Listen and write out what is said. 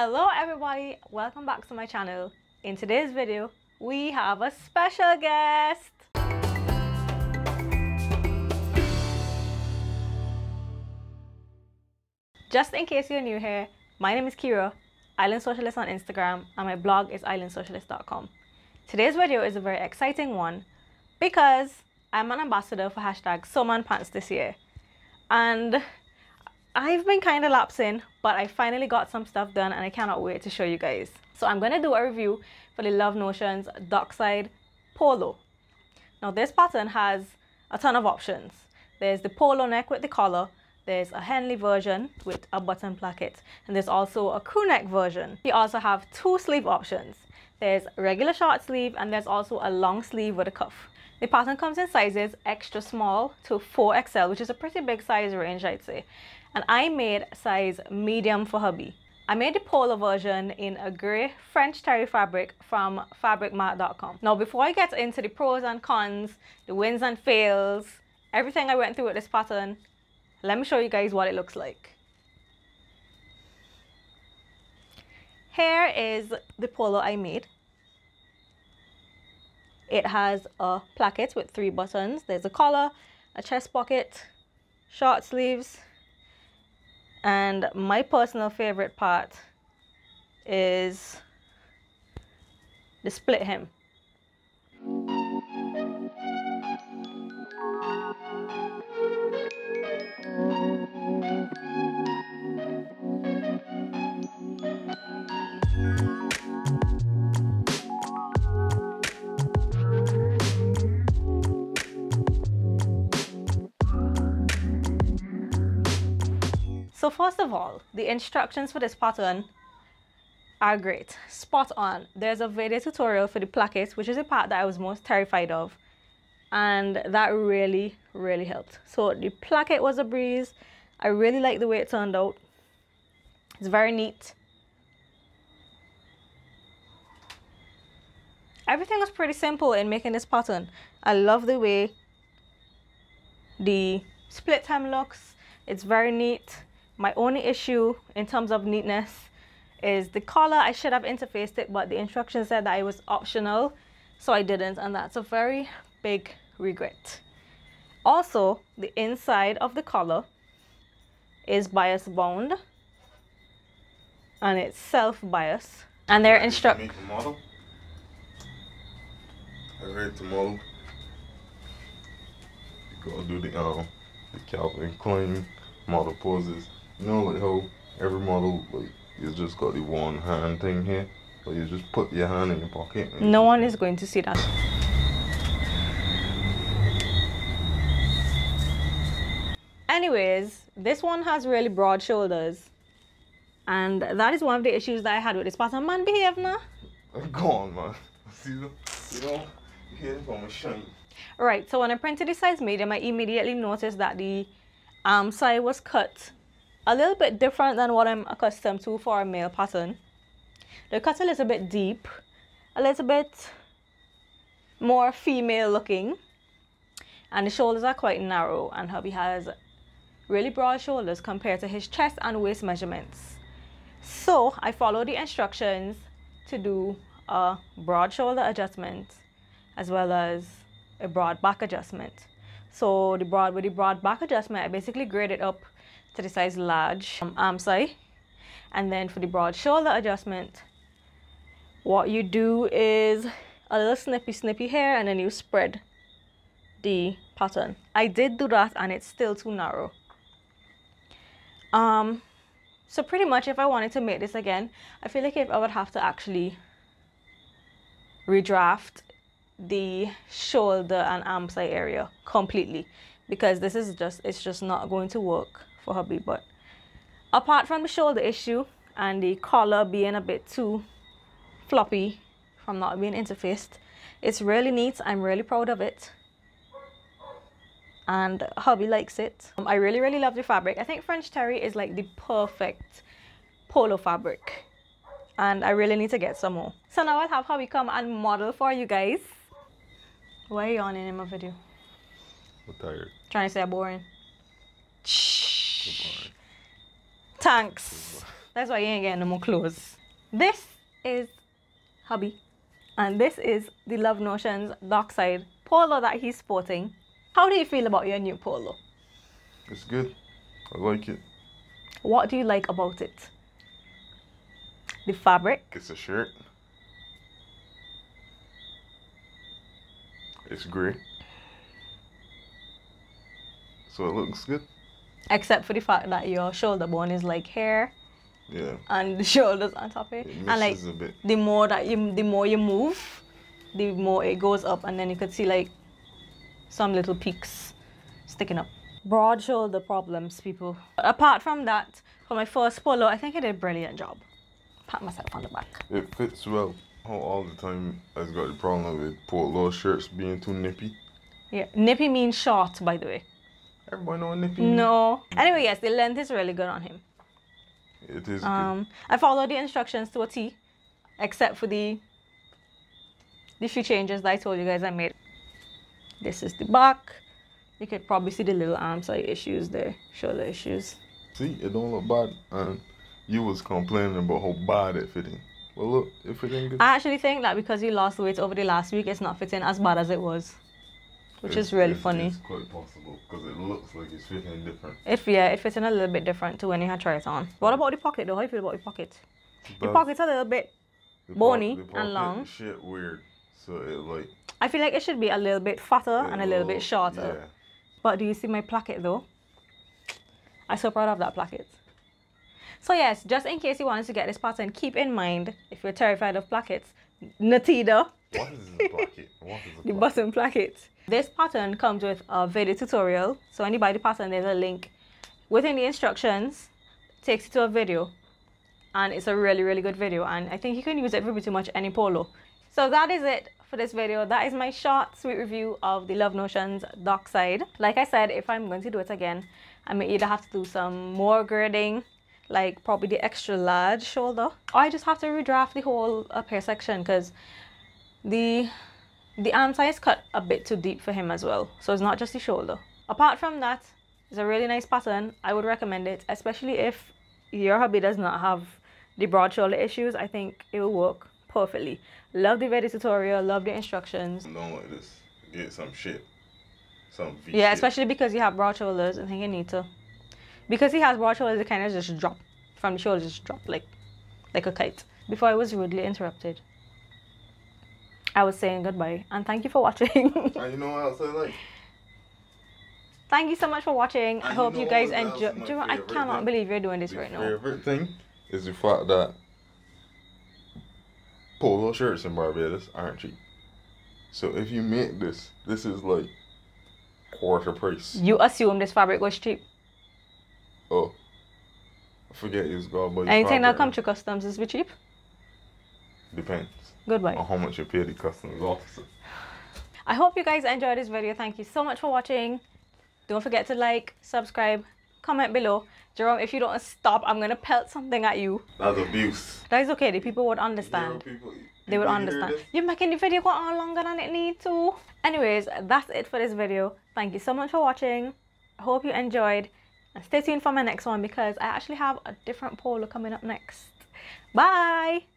Hello everybody, welcome back to my channel. In today's video, we have a special guest. Just in case you're new here, my name is Kira, Island Socialist on Instagram, and my blog is islandsocialist.com. Today's video is a very exciting one because I'm an ambassador for hashtag sewmanpants this year. And I've been kind of lapsing, but I finally got some stuff done and I cannot wait to show you guys. So I'm going to do a review for the Love Notions Dockside Polo. Now this pattern has a ton of options. There's the polo neck with the collar, there's a Henley version with a button placket, and there's also a crew neck version. We also have two sleeve options. There's a regular short sleeve and there's also a long sleeve with a cuff. The pattern comes in sizes extra small to 4XL, which is a pretty big size range, I'd say. And I made size medium for hubby. I made the polo version in a grey French terry fabric from fabricmart.com. Now before I get into the pros and cons, the wins and fails, everything I went through with this pattern, let me show you guys what it looks like. Here is the polo I made. It has a placket with 3 buttons. There's a collar, a chest pocket, short sleeves, and my personal favorite part is the split hem. So first of all, the instructions for this pattern are great, spot on. There's a video tutorial for the placket, which is the part that I was most terrified of, and that really helped. So the placket was a breeze. I really like the way it turned out. It's very neat. Everything was pretty simple in making this pattern. I love the way the split hem looks. It's very neat. My only issue in terms of neatness is the collar. I should have interfaced it, but the instructions said that it was optional, so I didn't, and that's a very big regret. Also, the inside of the collar is bias bound, and it's self-bias. And their instructions. I read the model. You gotta do the Calvin Klein model poses. You know, like how every model, like, you just got the one hand thing here, so you just put your hand in your pocket. No one is going to see that. Anyways, this one has really broad shoulders, and that is one of the issues that I had with this pattern. Man, behave now. Go on, man. See them? You know, you hear it from a shine. Right, so when I printed the size medium, I immediately noticed that the arm side was cut a little bit different than what I'm accustomed to for a male pattern. They're cut a little bit deep, a little bit more female looking, and the shoulders are quite narrow, and hubby has really broad shoulders compared to his chest and waist measurements. So I followed the instructions to do a broad shoulder adjustment as well as a broad back adjustment. So with the broad back adjustment, I basically graded up to the size large arm side, and then for the broad shoulder adjustment, what you do is a little snippy hair, and then you spread the pattern. I did do that, and it's still too narrow. So pretty much, if I wanted to make this again, I feel like if I would have to actually redraft the shoulder and arm side area completely, because this is it's just not going to work for hubby. But apart from the shoulder issue and the collar being a bit too floppy from not being interfaced, it's really neat. I'm really proud of it, and hubby likes it. I really love the fabric. I think French terry is like the perfect polo fabric, and I really need to get some more. So now I'll have hubby come and model for you guys. Why are you yawning in my video? I'm tired. Trying to say I'm boring. Shh. Thanks. That's why you ain't getting no more clothes. This is hubby. And this is the Love Notions Dockside polo that he's sporting. How do you feel about your new polo? It's good. I like it. What do you like about it? The fabric? It's a shirt. It's grey. So it looks good. Except for the fact that your shoulder bone is like hair. Yeah. And the shoulders on top of it. It And like misses a bit. the more you move, the more it goes up, and then you could see like some little peaks sticking up. Broad shoulder problems, people. But apart from that, for my first polo, I think I did a brilliant job. Pat myself on the back. It fits well. All the time I've got the problem with polo shirts being too nippy. Yeah, nippy means short, by the way. Everybody know what nippy means? No. Anyway, yes, the length is really good on him. It is good. I followed the instructions to a T, except for the few changes that I told you guys I made. This is the back. You could probably see the little arm side issues there, shoulder issues. See, it don't look bad, and you was complaining about how bad it fitting. Well, look, it fitting good. I actually think that because you lost weight over the last week, it's not fitting as bad as it was, which is really funny. It's quite possible because it looks like it's fitting different. It fits in a little bit different to when you had tried it on. What about the pocket though? How do you feel about the pocket? The pocket's a little bit bony and long. Shit weird, so it like. I feel like it should be a little bit fatter and a little bit shorter. Yeah. But do you see my placket though? I'm so proud of that placket. So yes, just in case you wanted to get this pattern, keep in mind, if you're terrified of plackets, Natida. What is the placket? What is The button placket. This pattern comes with a video tutorial. So when you buy the pattern, there's a link within the instructions, takes you to a video. And it's a really, really good video. And I think you can use it for pretty much any polo. So that is it for this video. That is my short, sweet review of the Love Notions Dockside. Like I said, if I'm going to do it again, I may either have to do some more grading, like probably the extra large shoulder, or I just have to redraft the whole up here section because the arm size cut a bit too deep for him as well. So it's not just the shoulder. Apart from that, it's a really nice pattern. I would recommend it, especially if your hubby does not have the broad shoulder issues. I think it will work perfectly. Love the video tutorial, love the instructions. Don't like this. Get some shit. Some V yeah, shit. especially because you have broad shoulders. I think you need to. Because he has broad shoulders, it kind of just drop from the shoulders, just drop like a kite. Before I was rudely interrupted, I was saying goodbye and thank you for watching. And you know what else I like? Thank you so much for watching. I hope you guys enjoy. I favorite cannot thing? believe you're doing this right now. My favorite thing is the fact that polo shirts in Barbados aren't cheap. So if you make this is like quarter price. You assume this fabric was cheap. Oh, I forget it's got by Anything that comes to customs is cheap? Depends. Goodbye. On how much you pay the customs officer. I hope you guys enjoyed this video. Thank you so much for watching. Don't forget to like, subscribe, comment below. Jerome, if you don't stop, I'm gonna pelt something at you. That's abuse. That is okay. The people would understand. They would understand. You're making the video go on longer than it needs to. Anyways, that's it for this video. Thank you so much for watching. I hope you enjoyed. And stay tuned for my next one because I actually have a different polo coming up next. Bye!